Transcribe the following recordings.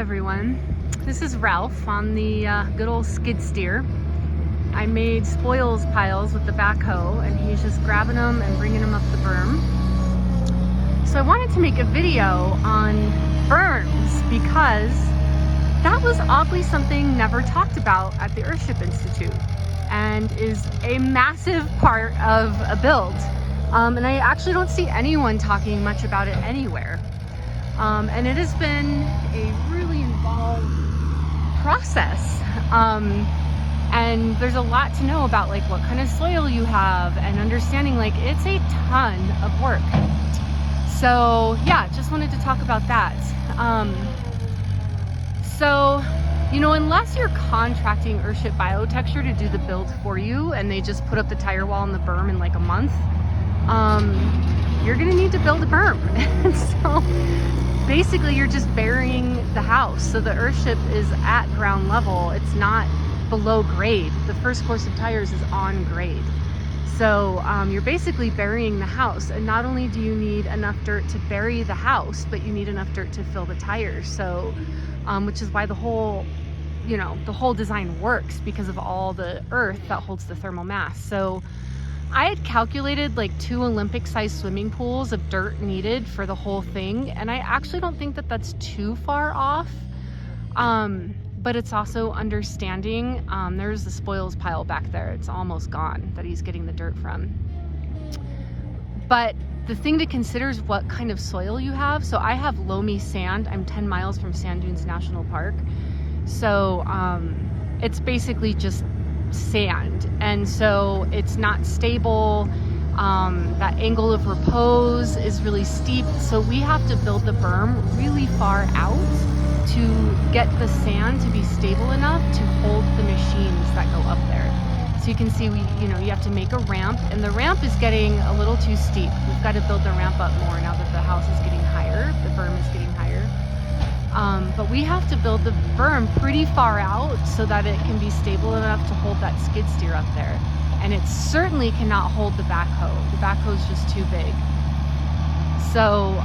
everyone, this is Ralph on the good old skid steer. I made spoils piles with the backhoe and he's just grabbing them and bringing them up the berm. So I wanted to make a video on berms because that was oddly something never talked about at the Earthship Institute and is a massive part of a build. And I actually don't see anyone talking much about it anywhere. And it has been a really involved process. And there's a lot to know about like what kind of soil you have and understanding like it's a ton of work. So yeah, just wanted to talk about that. So, you know, unless you're contracting Earthship Biotexture to do the build for you and they just put up the tire wall and the berm in like a month, you're gonna need to build a berm. And so basically you're just burying the house. So the Earthship is at ground level. It's not below grade. The first course of tires is on grade. So you're basically burying the house. And not only do you need enough dirt to bury the house, but you need enough dirt to fill the tires. So, which is why the whole design works, because of all the earth that holds the thermal mass. So I had calculated like 2 Olympic-sized swimming pools of dirt needed for the whole thing, and I actually don't think that that's too far off. But it's also understanding, there's the spoils pile back there. It's almost gone that he's getting the dirt from. But the thing to consider is what kind of soil you have. So I have loamy sand. I'm 10 miles from Sand Dunes National Park. So it's basically just sand, and so it's not stable. That angle of repose is really steep, so we have to build the berm really far out to get the sand to be stable enough to hold the machines that go up there. So you can see you have to make a ramp, and the ramp is getting a little too steep. We've got to build the ramp up more now that the house is getting higher, the berm is getting higher. But we have to build the berm pretty far out so that it can be stable enough to hold that skid steer up there. And it certainly cannot hold the backhoe. The backhoe is just too big. So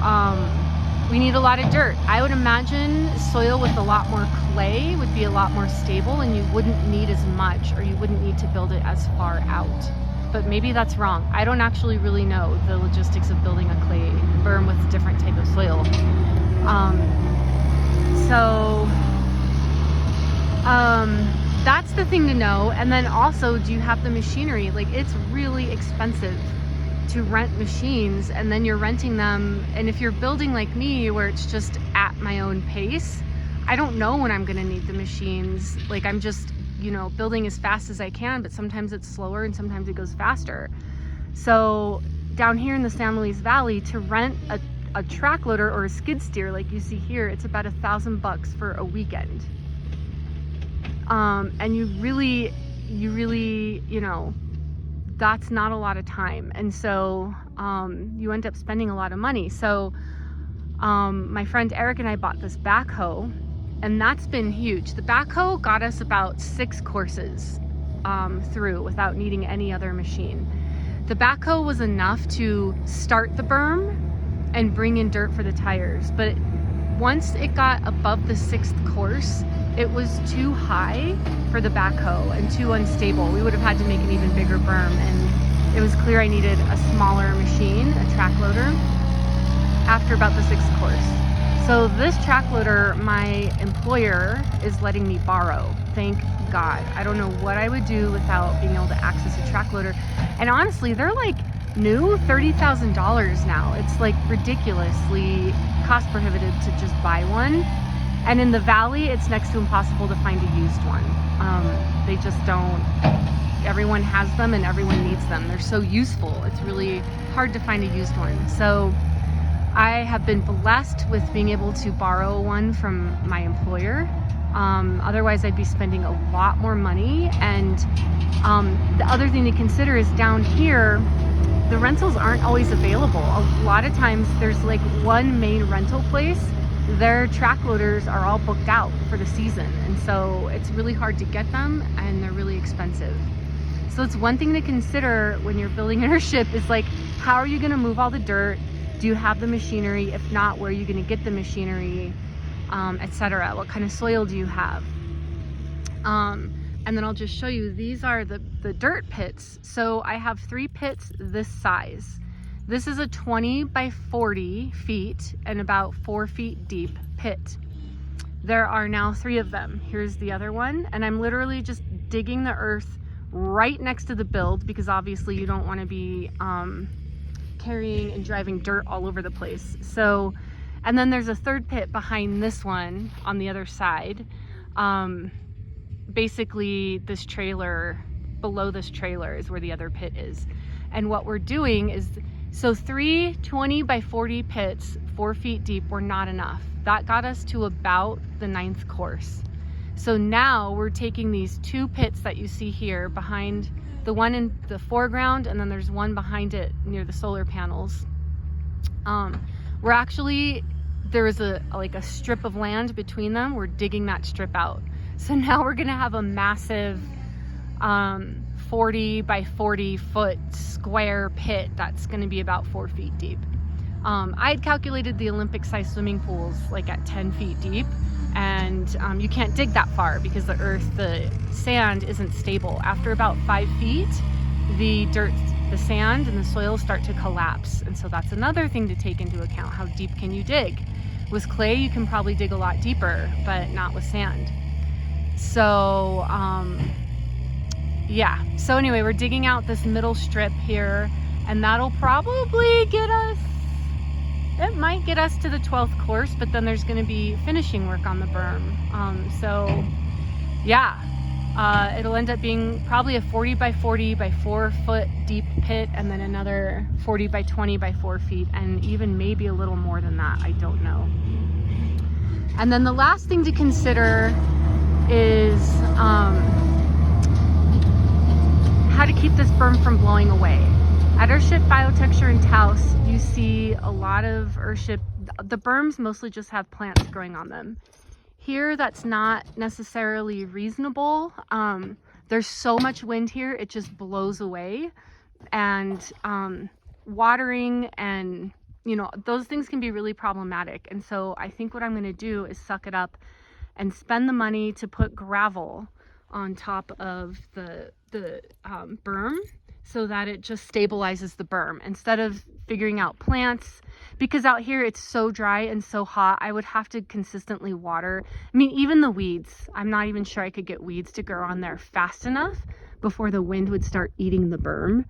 we need a lot of dirt. I would imagine soil with a lot more clay would be a lot more stable and you wouldn't need as much, or you wouldn't need to build it as far out. But maybe that's wrong. I don't actually really know the logistics of building a clay berm with a different type of soil. So that's the thing to know. And then also, do you have the machinery? Like, it's really expensive to rent machines, and then you're renting them. And if you're building like me, where it's just at my own pace, I don't know when I'm gonna need the machines. Like, I'm just, building as fast as I can, but sometimes it's slower and sometimes it goes faster. So down here in the San Luis Valley, to rent a track loader or a skid steer like you see here, it's about $1,000 for a weekend. And you really, that's not a lot of time. And so you end up spending a lot of money. So my friend Eric and I bought this backhoe, and that's been huge. The backhoe got us about 6 courses through without needing any other machine. The backhoe was enough to start the berm and bring in dirt for the tires. But once it got above the 6th course, it was too high for the backhoe and too unstable. We would have had to make an even bigger berm, and it was clear I needed a smaller machine, a track loader, after about the 6th course. So this track loader, my employer is letting me borrow. Thank God. I don't know what I would do without being able to access a track loader. And honestly, they're like new, $30,000 now. It's like ridiculously cost prohibitive to just buy one. And in the valley, it's next to impossible to find a used one. They just don't. Everyone has them and everyone needs them. They're so useful. It's really hard to find a used one. So I have been blessed with being able to borrow one from my employer. Otherwise, I'd be spending a lot more money. And the other thing to consider is down here, the rentals aren't always available. A lot of times there's like one main rental place. Their track loaders are all booked out for the season. And so it's really hard to get them, and they're really expensive. So it's one thing to consider when you're building an Earthship is like, how are you gonna move all the dirt? Do you have the machinery? If not, where are you gonna get the machinery? etc. What kind of soil do you have? And then I'll just show you, these are the dirt pits. So I have 3 pits this size. This is a 20 by 40 feet and about 4 feet deep pit. There are now 3 of them. Here's the other one, and I'm literally just digging the earth right next to the build, because obviously you don't want to be carrying and driving dirt all over the place. So, and then there's a 3rd pit behind this one on the other side. Basically this trailer, below this trailer is where the other pit is. And what we're doing is, so 3 20 by 40 pits, 4 feet deep, were not enough. That got us to about the 9th course. So now we're taking these 2 pits that you see here, behind the one in the foreground, and then there's one behind it near the solar panels. We're actually, there is like a strip of land between them. We're digging that strip out. So now we're gonna have a massive 40 by 40 foot square pit that's gonna be about 4 feet deep. I had calculated the Olympic sized swimming pools like at 10 feet deep, and you can't dig that far because the sand isn't stable. After about 5 feet, the dirt, the sand and the soil start to collapse. And so that's another thing to take into account. How deep can you dig? With clay, you can probably dig a lot deeper, but not with sand. So yeah, so anyway, we're digging out this middle strip here, and that'll probably get us, it might get us to the 12th course, but then there's going to be finishing work on the berm. So yeah, it'll end up being probably a 40 by 40 by 4 foot deep pit, and then another 40 by 20 by 4 feet, and even maybe a little more than that, I don't know. And then the last thing to consider is how to keep this berm from blowing away. At Earthship Biotexture in Taos, you see a lot of Earthship, the berms mostly just have plants growing on them. Here, that's not necessarily reasonable. There's so much wind here, it just blows away. And watering and, you know, those things can be really problematic. And so I think what I'm gonna do is suck it up and spend the money to put gravel on top of the berm, so that it just stabilizes the berm instead of figuring out plants. Because out here it's so dry and so hot, I would have to consistently water. I mean, even the weeds, I'm not even sure I could get weeds to grow on there fast enough before the wind would start eating the berm.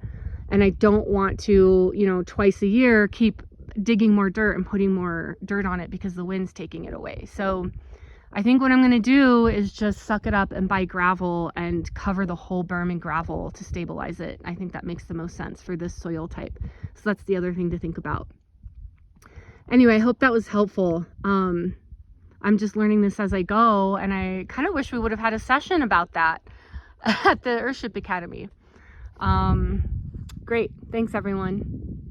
And I don't want to, you know, twice a year keep digging more dirt and putting more dirt on it because the wind's taking it away. So I think what I'm going to do is just suck it up and buy gravel and cover the whole berm in gravel to stabilize it. I think that makes the most sense for this soil type. So that's the other thing to think about. Anyway, I hope that was helpful. I'm just learning this as I go, and I kind of wish we would have had a session about that at the Earthship Academy. Great. Thanks, everyone.